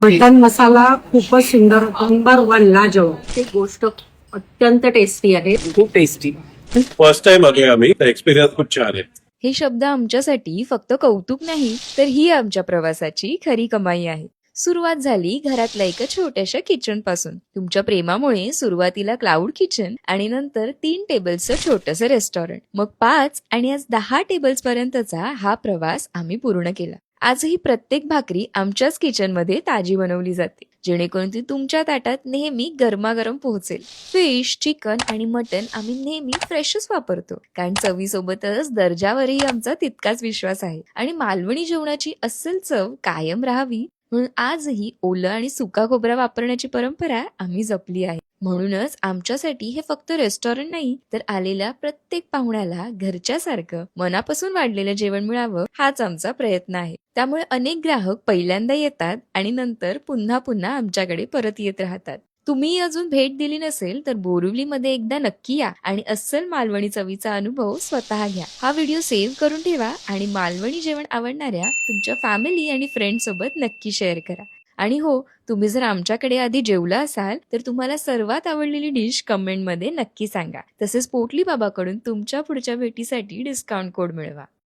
Mutton मसाला खूपच सुंदर, number one लाजवाब. ती गोष्ट अत्यंत टेस्टी आहे. खूप टेस्टी. फर्स्ट टाइम आलोय आम्ही, तर एक्सपिरियन्स खूप छान आहे. हे शब्द आमच्यासाठी फक्त कौतुक नाही, तर ही आमच्या प्रवासाची खरी कमाई आहे. सुरुवात झाली घरातल्या एका छोट्याशा किचन पासून. तुमच्या प्रेमामुळे सुरुवातीला क्लाउड किचन आणि नंतर 3 टेबल्सचं छोटंसं रेस्टॉरंट, मग 5 आणि आज 10 टेबल्स पर्यंतचा हा प्रवास आम्ही पूर्ण केला. आजही प्रत्येक भाकरी आमच्याच किचनमध्ये ताजी बनवली जाते, जेणेकरून ती तुमच्या ताटात नेहमी गरमागरम पोहोचेल. फिश, चिकन आणि मटन आम्ही नेहमी फ्रेशच वापरतो, कारण चवीसोबतच दर्जावरही आमचा तितकाच विश्वास आहे. आणि मालवणी जेवणाची अस्सल चव कायम राहावी म्हणून आजही ओलं आणि सुका खोबरा वापरण्याची परंपरा आम्ही जपली आहे. म्हणूनच आमच्यासाठी हे फक्त रेस्टॉरंट नाही, तर आलेल्या प्रत्येक पाहुण्याला घरच्यासारखं मनापासून वाढलेलं जेवण मिळावं हाच आमचा प्रयत्न आहे. त्यामुळे अनेक ग्राहक पहिल्यांदा येतात आणि नंतर पुन्हा पुन्हा आमच्याकडे परत येत राहतात. तुम्ही अजून भेट दिली नसेल तर बोरिवलीमध्ये एकदा नक्की या आणि अस्सल मालवणी चवीचा अनुभव स्वतः घ्या. हा व्हिडिओ सेव्ह करून ठेवा आणि मालवणी जेवण आवडणाऱ्या तुमच्या फॅमिली आणि फ्रेंड सोबत नक्की शेअर करा. आणि हो, तुम्ही जर आमच्याकडे आधी जेवला असाल तर तुम्हाला सर्वात आवडलेली डिश कमेंटमध्ये नक्की सांगा. तसेच पोटली बाबाकडून तुमच्या पुढच्या भेटीसाठी डिस्काउंट कोड मिळवा.